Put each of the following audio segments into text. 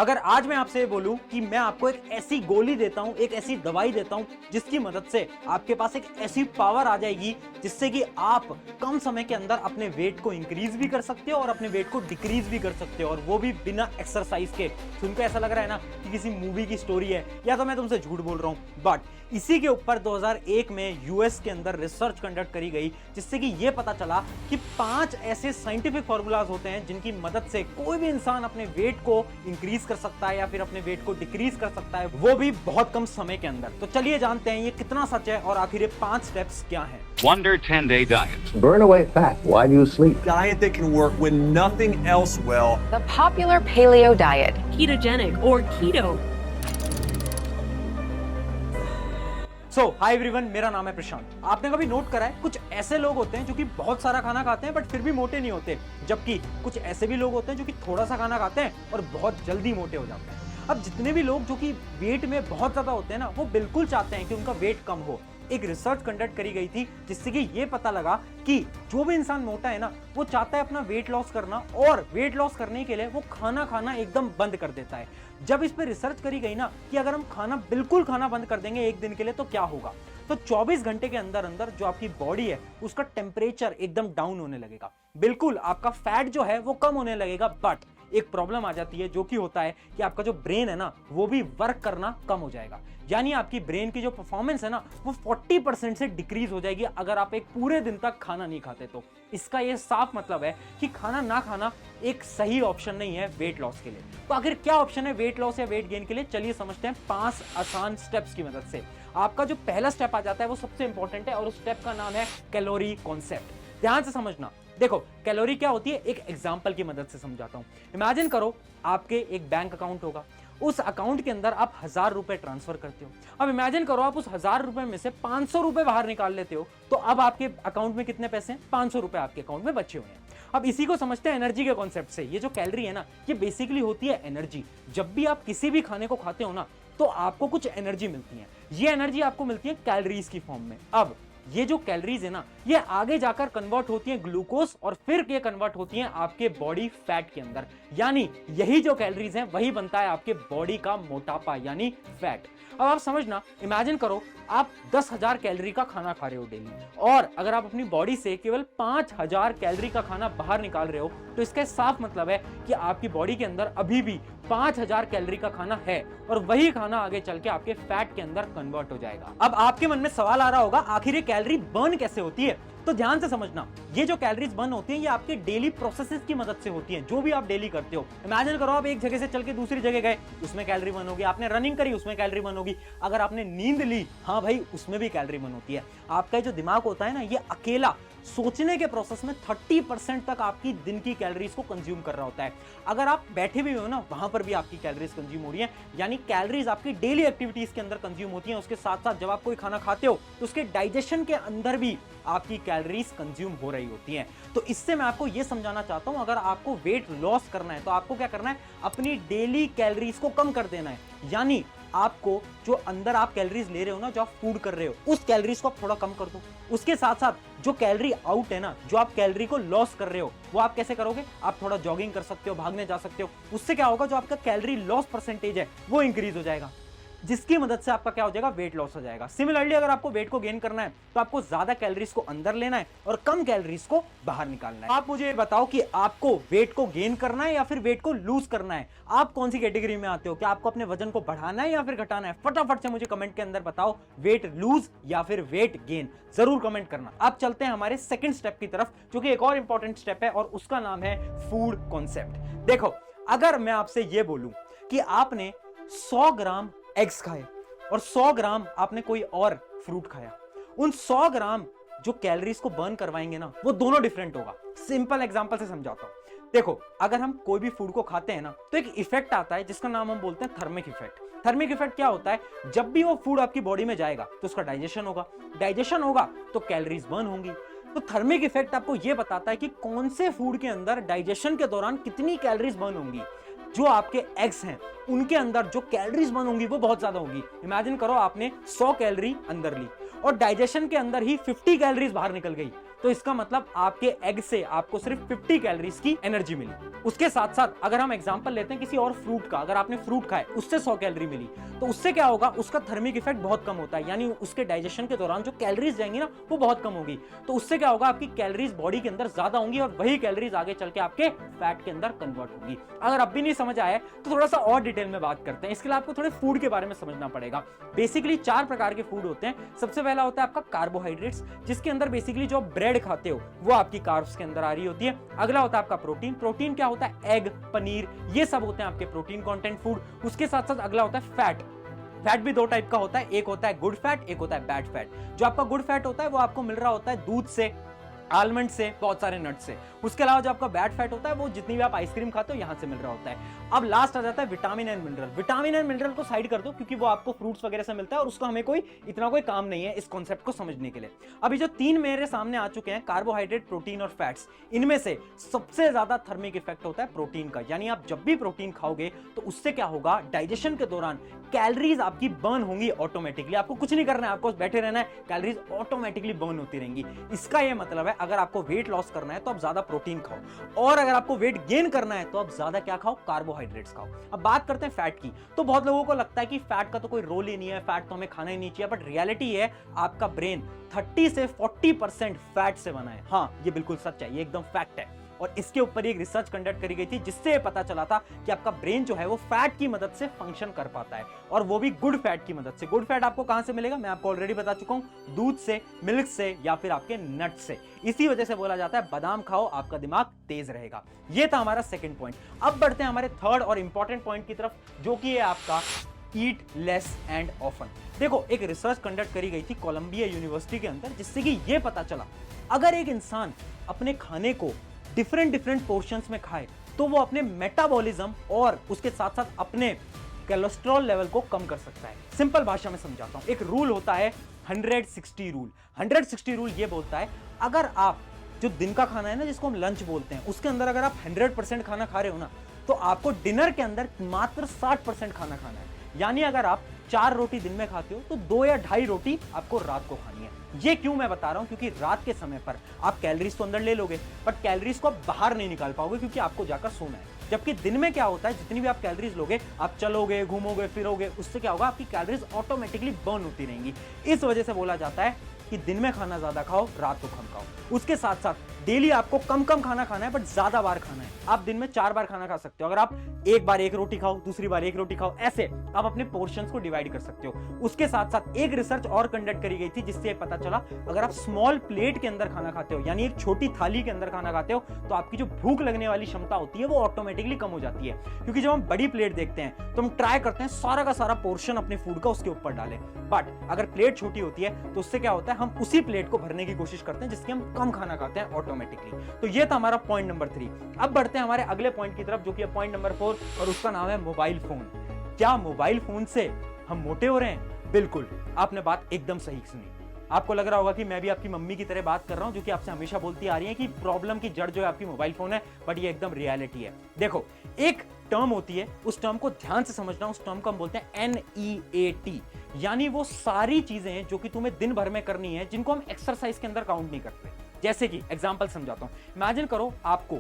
अगर आज मैं आपसे बोलूं कि मैं आपको एक ऐसी गोली देता हूं, एक ऐसी दवाई देता हूं जिसकी मदद से आपके पास एक ऐसी पावर आ जाएगी जिससे कि आप कम समय के अंदर अपने वेट को इंक्रीज भी कर सकते हो और अपने वेट को डिक्रीज भी कर सकते हो, और वो भी बिना एक्सरसाइज के। सुनकर ऐसा लग रहा है ना कि किसी मूवी की स्टोरी है, या तो मैं तुमसे झूठ बोल रहा हूं। बट इसी के ऊपर 2001 में यूएस के अंदर रिसर्च कंडक्ट करी गई, जिससे कि यह पता चला कि 5 ऐसे साइंटिफिक फॉर्मूलाज होते हैं जिनकी मदद से कोई भी इंसान अपने वेट को इंक्रीज कर सकता है या फिर अपने वेट को डिक्रीज कर सकता है, वो भी बहुत कम समय के अंदर। तो चलिए जानते हैं ये कितना सच है और आखिर ये 5 स्टेप्स क्या हैं। Wonder 10-day diet. Burn away fat while you sleep. Diet that can work when nothing else will. The popular paleo diet. Ketogenic or keto. Hi everyone, मेरा नाम है प्रशांत। आपने कभी नोट करा है कुछ ऐसे लोग होते हैं जो कि बहुत सारा खाना खाते हैं बट फिर भी मोटे नहीं होते, जबकि कुछ ऐसे भी लोग होते हैं जो कि थोड़ा सा खाना खाते हैं और बहुत जल्दी मोटे हो जाते हैं। अब जितने भी लोग जो कि वेट में बहुत ज्यादा होते हैं ना, वो बिल्कुल चाहते हैं कि उनका वेट कम हो। एक रिसर्च कंडक्ट करी गई थी जिससे कि ये पता लगा कि जो भी इंसान मोटा है ना, वो चाहता है अपना वेट लॉस करना, और वेट लॉस करने के लिए वो खाना खाना एकदम बंद कर देता है। जब इस पे रिसर्च करी गई ना कि अगर हम खाना बिल्कुल खाना बंद कर देंगे एक दिन के लिए तो क्या होगा, तो 24 घंटे के अंदर अंदर जो आपकी बॉडी है उसका टेम्परेचर एकदम डाउन होने लगेगा। बिल्कुल आपका फैट जो है वो कम होने लगेगा। बट एक प्रॉब्लम आ जाती है, जो कि होता है कि आपका जो ब्रेन है ना, वो भी वर्क करना कम हो जाएगा। यानी आपकी ब्रेन की जो परफॉर्मेंस है ना, वो 40% से डिक्रीज हो जाएगी अगर आप एक पूरे दिन तक खाना नहीं खाते तो। इसका ये साफ मतलब है कि खाना ना खाना एक सही ऑप्शन नहीं है वेट लॉस के लिए। तो आखिर क्या ऑप्शन है वेट लॉस या वेट गेन के लिए, चलिए समझते हैं 5 आसान स्टेप्स की मदद से। आपका जो पहला स्टेप आ जाता है वो सबसे इंपॉर्टेंट है, और उस स्टेप का नाम है कैलोरी कॉन्सेप्ट। ध्यान से समझना। देखो कैलोरी क्या होती है, एक एग्जांपल की मदद से समझाता हूं। इमेजिन करो आपके एक बैंक अकाउंट होगा, उस अकाउंट के अंदर आप 1000 रुपए ट्रांसफर करते हो। अब इमेजिन करो आप उस 1000 रुपए में से 500 रुपए बाहर निकाल लेते हो, तो अब आपके अकाउंट में कितने पैसे हैं? 500 रुपए आपके अकाउंट में बचे हुए हैं। अब इसी को समझते हैं एनर्जी के कॉन्सेप्ट से। ये जो कैलोरी है ना, ये बेसिकली होती है एनर्जी। जब भी आप किसी भी खाने को खाते हो ना, तो आपको कुछ एनर्जी मिलती है। ये एनर्जी आपको मिलती है कैलोरीज की फॉर्म में। अब ये जो कैलोरीज है ना, ये आगे जाकर कन्वर्ट होती हैं ग्लूकोज, और फिर ये कन्वर्ट होती हैं आपके बॉडी फैट के अंदर। यानी यही जो कैलोरीज हैं वही बनता है आपके बॉडी का मोटापा, यानी फैट। अब आप समझना, इमेजिन करो आप 10,000 कैलोरी का खाना खा रहे हो डेली, और अगर आप अपनी बॉडी से केवल 5,000 कैलोरी का खाना बाहर निकाल रहे हो, तो इसका साफ मतलब है कि आपकी बॉडी के अंदर अभी भी 5,000 कैलोरी का खाना है, और वही खाना आगे चल के आपके फैट के अंदर कन्वर्ट हो जाएगा। अब आपके मन में सवाल आ रहा होगा, आखिर ये कैलोरी बर्न कैसे होती है? तो ध्यान से समझना, ये जो कैलोरीज बर्न होती हैं ये आपके डेली प्रोसेसेस की मदद से होती हैं, जो भी आप डेली करते हो। इमेजिन करो आप एक जगह से चल के दूसरी जगह गए, उसमें कैलोरी बर्न होगी। आपने रनिंग करी, उसमें कैलोरी बर्न होगी। अगर आपने नींद ली, हाँ भाई, उसमें भी कैलोरी बर्न होती है। आपका जो दिमाग होता है ना, ये अकेला सोचने के प्रोसेस में 30% तक आपकी दिन की कैलोरीज को कंज्यूम कर रहा होता है। अगर आप बैठे भी हो ना, वहां पर भी आपकी कैलोरीज कंज्यूम हो रही हैं। यानी कैलोरीज आपकी डेली एक्टिविटीज के अंदर कंज्यूम होती हैं। उसके साथ साथ जब आप कोई खाना खाते हो तो उसके डाइजेशन के अंदर भी आपकी कैलोरीज कंज्यूम हो रही होती हैं। तो इससे मैं आपको यह समझाना चाहता हूं, अगर आपको वेट लॉस करना है तो आपको क्या करना है, अपनी डेली कैलोरीज को कम कर देना है। यानी आपको जो अंदर आप कैलोरीज ले रहे हो ना, जो आप फूड कर रहे हो, उस कैलोरीज को आप थोड़ा कम कर दो। उसके साथ साथ जो कैलोरी आउट है ना, जो आप कैलोरी को लॉस कर रहे हो, वो आप कैसे करोगे? आप थोड़ा जॉगिंग कर सकते हो, भागने जा सकते हो। उससे क्या होगा, जो आपका कैलोरी लॉस परसेंटेज है वो इंक्रीज हो जाएगा, जिसकी मदद से आपका क्या हो जाएगा, वेट लॉस हो जाएगा। सिमिलरली अगर आपको वेट को गेन करना है तो आपको ज्यादा कैलोरीज को अंदर लेना है और कम कैलोरीज को बाहर निकालना है। आप मुझे ये बताओ कि आपको वेट को गेन करना है या फिर वेट को लूज करना है? आप कौन सी कैटेगरी में आते हो? क्या आपको अपने वजन को बढ़ाना है या फिर घटाना है? फटाफट से मुझे कमेंट के अंदर बताओ, वेट लूज या फिर वेट गेन, जरूर कमेंट करना। अब चलते हैं हमारे सेकंड स्टेप की तरफ, जो कि एक और इंपॉर्टेंट स्टेप है, और उसका नाम है फूड कॉन्सेप्ट। देखो, अगर मैं आपसे ये बोलूं कि आपने 100 ग्राम एग्स खाए और 100 ग्राम आपने कोई और फ्रूट खाया, उन 100 ग्राम जो कैलोरीज को बर्न करवाएंगे ना, वो दोनों डिफरेंट होगा। सिंपल एग्जांपल से समझाता हूं। देखो, अगर हम कोई भी फूड को खाते हैं ना, तो एक इफेक्ट आता है जिसका नाम हम बोलते हैं थर्मिक इफेक्ट। थर्मिक इफेक्ट क्या होता है? जब भी वो फूड आपकी बॉडी में जाएगा तो उसका डाइजेशन होगा, डाइजेशन होगा तो कैलोरीज बर्न होंगी। तो थर्मिक इफेक्ट आपको यह बताता है कि कौन से फूड के अंदर डाइजेशन के दौरान कितनी कैलोरीज बर्न होंगी। जो आपके एग्स हैं उनके अंदर जो कैलोरीज बर्न होंगी वो बहुत ज्यादा होगी। इमेजिन करो आपने 100 कैलोरी अंदर ली और डाइजेशन के अंदर ही 50 कैलोरीज बाहर निकल गई, तो इसका मतलब आपके एग से आपको सिर्फ 50 कैलोरीज की एनर्जी मिली। उसके साथ साथ अगर हम एग्जांपल लेते हैं किसी और फ्रूट का, अगर आपने फ्रूट खाए उससे 100 कैलोरी मिली, तो उससे क्या होगा, उसका थर्मिक इफेक्ट बहुत कम होता है, यानी उसके डाइजेशन के दौरान जो कैलोरीज जाएंगी ना वो बहुत कम होगी। तो उससे क्या होगा, आपकी कैलोरीज बॉडी के अंदर ज्यादा होंगी और वही कैलोरीज आगे चल के आपके फैट के अंदर कन्वर्ट होगी। अगर अब भी नहीं समझ आया तो थोड़ा सा और डिटेल में बात करते हैं। इसके लिए आपको थोड़े फूड के बारे में समझना पड़ेगा। बेसिकली 4 प्रकार के फूड होते हैं। सबसे पहला होता है आपका कार्बोहाइड्रेट्स, जिसके अंदर बेसिकली जो ब्रेड खाते हो वो आपकी कार्ब्स के अंदर आ रही होती है। अगला होता है आपका प्रोटीन। प्रोटीन क्या होता है, एग, पनीर, ये सब होते हैं आपके प्रोटीन कंटेंट फूड। उसके साथ साथ अगला होता है फैट। फैट भी 2 टाइप का होता है, एक होता है गुड फैट, एक होता है बैड फैट। जो आपका गुड फैट होता है वो आपको मिल रहा होता है दूध से, आलमंड से, बहुत सारे नट्स से। उसके अलावा जो आपका बैड फैट होता है वो जितनी भी आप आइसक्रीम खाते हो यहां से मिल रहा होता है। अब लास्ट आ जाता है vitamin and mineral. Vitamin and mineral को साइड कर दो क्योंकि वो आपको फ्रूट्स वगैरह से मिलता है और उसका हमें इतना कोई काम नहीं है इस कॉन्सेप्ट को समझने के लिए। अभी जो 3 मेरे सामने आ चुके हैं, कार्बोहाइड्रेट, प्रोटीन और फैट्स, इनमें से सबसे ज्यादा थर्मिक इफेक्ट होता है प्रोटीन का। यानी आप जब भी प्रोटीन खाओगे तो उससे क्या होगा, डाइजेशन के दौरान कैलोरीज आपकी बर्न होंगी ऑटोमेटिकली। आपको कुछ नहीं करना है, आपको बैठे रहना है, कैलोरीज ऑटोमेटिकली बर्न होती रहेंगी। इसका यह मतलब है अगर आपको वेट लॉस करना है तो आप ज्यादा प्रोटीन खाओ, और अगर आपको वेट गेन करना है तो आप ज्यादा क्या खाओ, कार्बोहाइड्रेट्स खाओ। अब बात करते हैं फैट की। तो बहुत लोगों को लगता है कि फैट का तो कोई रोल ही नहीं है, फैट तो हमें खाना ही नहीं चाहिए, बट रियलिटी है आपका ब्रेन 30 से 40% फैट से बना है। हाँ, ये बिल्कुल सच है, ये एकदम फैक्ट है। और इसके ऊपर एक रिसर्च कंडक्ट करी गई थी जिससे पता चला था कि आपका ब्रेन जो है वो फैट की मदद से फंक्शन कर पाता है, और वो भी गुड फैट की मदद से। गुड फैट आपको कहां से मिलेगा, मैं आपको ऑलरेडी बता चुका हूं, दूध से, मिल्क से, या फिर आपके नट से। इसी वजह से बोला जाता है बादाम खाओ, आपका दिमाग तेज रहेगा। ये था हमारा सेकंड पॉइंट। अब बढ़ते हैं हमारे थर्ड और इंपॉर्टेंट पॉइंट की तरफ, जो कि है आपका ईट लेस एंड ऑफन। देखो, एक रिसर्च कंडक्ट करी गई थी कोलंबिया यूनिवर्सिटी के अंदर, जिससे कि यह पता चला अगर एक इंसान अपने खाने को डिफरेंट पोर्शंस में खाए तो वो अपने मेटाबॉलिज्म और उसके साथ साथ अपने कोलेस्ट्रॉल लेवल को कम कर सकता है। सिंपल भाषा में समझाता हूं, एक रूल होता है 160 रूल। 160 रूल ये बोलता है अगर आप जो दिन का खाना है ना, जिसको हम लंच बोलते हैं, उसके अंदर अगर आप 100% खाना खा रहे हो ना, तो आपको डिनर के अंदर मात्र 60% खाना खाना है। यानी अगर आप 4 रोटी दिन में खाते हो तो 2 या 2.5 रोटी आपको रात को खानी है। ये क्यों मैं बता रहा हूं, क्योंकि रात के समय पर आप कैलोरीज तो अंदर ले लोगे, बट कैलोरीज को आप बाहर नहीं निकाल पाओगे क्योंकि आपको जाकर सोना है। जबकि दिन में क्या होता है, जितनी भी आप कैलोरीज लोगे, आप चलोगे, घूमोगे, फिरोगे, उससे क्या होगा, आपकी कैलोरीज ऑटोमेटिकली बर्न होती रहेंगी। इस वजह से बोला जाता है कि दिन में खाना ज्यादा खाओ, रात को कम खाओ। उसके साथ साथ डेली आपको कम खाना खाना है, बट ज्यादा बार खाना है। आप दिन में 4 बार खाना खा सकते हो। अगर आप एक बार 1 रोटी खाओ, दूसरी बार 1 रोटी खाओ, ऐसे आप अपने पोर्शंस को डिवाइड कर सकते हो। उसके साथ साथ एक रिसर्च और कंडक्ट करी गई थी जिससे पता चला अगर आप स्मॉल प्लेट के अंदर खाना खाते हो, यानी एक छोटी थाली के अंदर खाना खाते हो, तो आपकी जो भूख लगने वाली क्षमता होती है वो ऑटोमेटिकली कम हो जाती है। क्योंकि जब हम बड़ी प्लेट देखते हैं तो हम ट्राई करते हैं सारा का सारा पोर्शन अपने फूड का उसके ऊपर डालें, बट अगर प्लेट छोटी होती है तो उससे क्या होता है, हम उसी प्लेट को भरने की कोशिश करते हैं जिसके हम कम खाना खाते हैं ऑटोमेटिकली। तो ये था हमारा पॉइंट नंबर 3। अब बढ़ते हैं हमारे अगले पॉइंट की तरफ, जो कि है पॉइंट नंबर 4, और उसका नाम है मोबाइल फोन। क्या मोबाइल फोन से हम मोटे हो रहे हैं? बिल्कुल, आपने बात एकदम सही सुनी। आपको लग रहा होगा कि मैं भी आपकी मम्मी की तरह बात कर रहा हूं, जो कि आपसे हमेशा बोलती आ रही है कि प्रॉब्लम की जड़ जो है आपकी मोबाइल फोन है, बट ये एकदम रियलिटी है। देखो, एक टर्म होती है, उस टर्म को ध्यान से समझना, उस टर्म को हम बोलते हैं NEAT, यानी वो सारी चीजें जो कि तुम्हें दिन भर में करनी है, जिनको हम एक्सरसाइज के अंदर काउंट नहीं करते। जैसे कि एग्जांपल समझाता हूं, इमेजिन करो आपको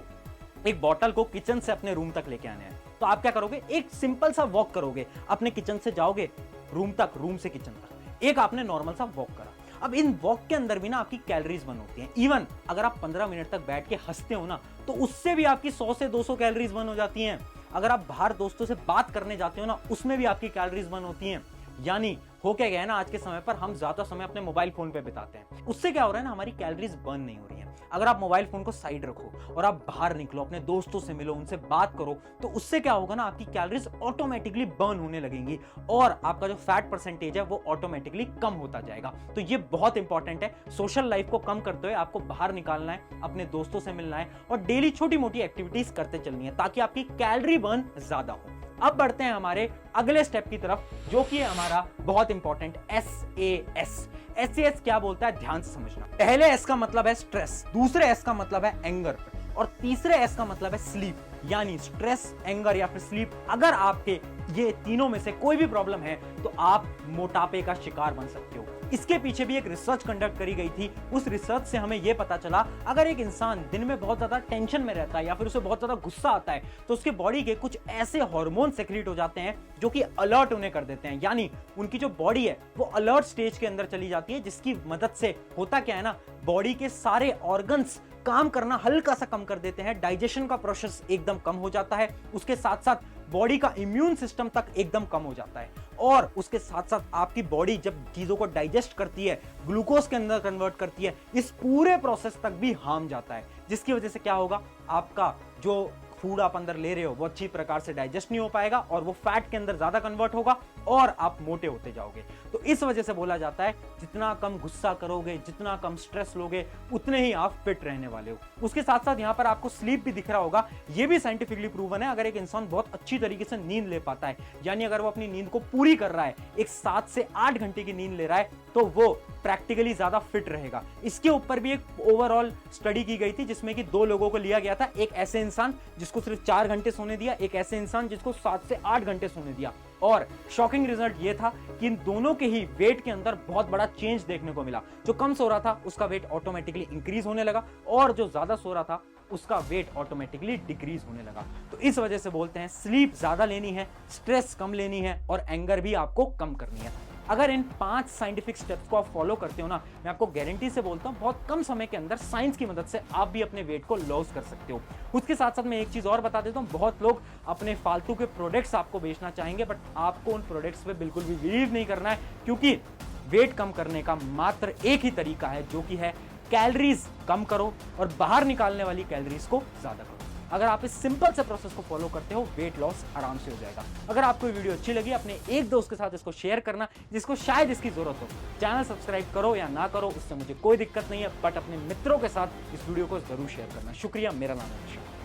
एक बॉटल को किचन से अपने रूम तक लेके आना है, तो आप क्या करोगे, एक सिंपल सा वॉक करोगे, अपने किचन से जाओगे रूम तक, रूम से किचन तक, एक आपने नॉर्मल सा वॉक करा। अब इन वॉक के अंदर भी ना आपकी कैलोरीज बर्न होती हैं। इवन अगर आप 15 मिनट तक बैठ के हंसते हो ना, तो उससे भी आपकी 100 से 200 कैलोरीज बर्न हो जाती हैं। अगर आप बाहर दोस्तों से बात करने जाते हो ना, उसमें भी आपकी कैलोरीज बर्न होती हैं। यानी हो क्या गया है ना, आज के समय पर हम ज्यादा समय अपने मोबाइल फोन पे बिताते हैं, उससे क्या हो रहा है ना, हमारी कैलोरीज बर्न नहीं हो रही है। अगर आप मोबाइल फोन को साइड रखो और आप बाहर निकलो, अपने दोस्तों से मिलो, उनसे बात करो, तो उससे क्या होगा ना, आपकी कैलोरीज ऑटोमेटिकली बर्न होने लगेंगी और आपका जो फैट परसेंटेज है वो ऑटोमेटिकली कम होता जाएगा। तो ये बहुत इंपॉर्टेंट है। सोशल लाइफ को कम करते हुए आपको बाहर निकालना है, अपने दोस्तों से मिलना है और डेली छोटी मोटी एक्टिविटीज करते चलनी है, ताकि आपकी कैलोरी बर्न ज्यादा हो। अब बढ़ते हैं हमारे अगले स्टेप की तरफ, जो कि है हमारा बहुत इंपॉर्टेंट SAS। SAS क्या बोलता है, ध्यान से समझना। पहले S का मतलब है स्ट्रेस, दूसरे S का मतलब है एंगर, और तीसरे S का मतलब है स्लीप। यानी स्ट्रेस, एंगर या फिर स्लीप अगर आपके ये तीनों में से कोई भी प्रॉब्लम है तो आप मोटापे का शिकार बन सकते हो। इसके पीछे भी एक रिसर्च कंडक्ट करी गई थी। उस रिसर्च से हमें यह पता चला, अगर एक इंसान दिन में बहुत ज्यादा टेंशन में रहता है या फिर उसे बहुत ज्यादा गुस्सा आता है तो उसके बॉडी के कुछ ऐसे हार्मोन सेक्रेट हो जाते हैं जो कि अलर्ट उन्हें कर देते हैं, यानी उनकी जो बॉडी है वो अलर्ट स्टेज के अंदर चली जाती है, जिसकी मदद से होता क्या है ना, बॉडी के सारे ऑर्गन्स काम करना हल्का सा कम कर देते हैं, डाइजेशन का प्रोसेस एकदम कम हो जाता है, उसके साथ साथ बॉडी का इम्यून सिस्टम तक एकदम कम हो जाता है, और उसके साथ साथ आपकी बॉडी जब चीजों को डाइजेस्ट करती है, ग्लूकोज के अंदर कन्वर्ट करती है, इस पूरे प्रोसेस तक भी हार्म जाता है, जिसकी वजह से क्या होगा, आपका जो फूड आप अंदर ले रहे हो वो अच्छी प्रकार से डाइजेस्ट नहीं हो पाएगा और वो फैट के अंदर ज्यादा कन्वर्ट होगा और आप मोटे होते जाओगे। तो इस वजह से बोला जाता है जितना कम गुस्सा करोगे, जितना कम स्ट्रेस लोगे, उतने ही आप फिट रहने वाले हो। उसके साथ साथ यहाँ पर आपको स्लीप भी दिख रहा होगा, ये भी साइंटिफिकली प्रूवन है। अगर एक इंसान बहुत अच्छी तरीके से नींद ले पाता है, यानी अगर वो अपनी नींद को पूरी कर रहा है, एक 7 से 8 घंटे की नींद ले रहा है, तो वो प्रैक्टिकली ज्यादा फिट रहेगा। इसके ऊपर भी एक ओवरऑल स्टडी की गई थी जिसमें कि 2 लोगों को लिया गया था, एक ऐसे इंसान जिसको सिर्फ 4 घंटे सोने दिया, एक ऐसे इंसान जिसको 7 से 8 घंटे सोने दिया, और शॉकिंग रिजल्ट ये था कि इन दोनों के ही वेट के अंदर बहुत बड़ा चेंज देखने को मिला। जो कम सो रहा था उसका वेट ऑटोमेटिकली इंक्रीज होने लगा और जो ज्यादा सो रहा था उसका वेट ऑटोमेटिकली डिक्रीज होने लगा। तो इस वजह से बोलते हैं स्लीप ज्यादा लेनी है, स्ट्रेस कम लेनी है और एंगर भी आपको कम करनी है। अगर इन 5 साइंटिफिक स्टेप्स को आप फॉलो करते हो ना, मैं आपको गारंटी से बोलता हूं बहुत कम समय के अंदर साइंस की मदद से आप भी अपने वेट को लॉस कर सकते हो। उसके साथ साथ मैं एक चीज और बता देता हूं, बहुत लोग अपने फालतू के प्रोडक्ट्स आपको बेचना चाहेंगे, बट आपको उन प्रोडक्ट्स पे बिल्कुल भी बिलीव नहीं करना है, क्योंकि वेट कम करने का मात्र एक ही तरीका है, जो कि है कैलोरीज कम करो और बाहर निकालने वाली कैलोरीज को ज्यादा करो। अगर आप इस सिंपल से प्रोसेस को फॉलो करते हो, वेट लॉस आराम से हो जाएगा। अगर आपको ये वीडियो अच्छी लगी, अपने एक दोस्त के साथ इसको शेयर करना जिसको शायद इसकी जरूरत हो। चैनल सब्सक्राइब करो या ना करो, उससे मुझे कोई दिक्कत नहीं है, बट अपने मित्रों के साथ इस वीडियो को जरूर शेयर करना। शुक्रिया, मेरा नाम है प्रशांत।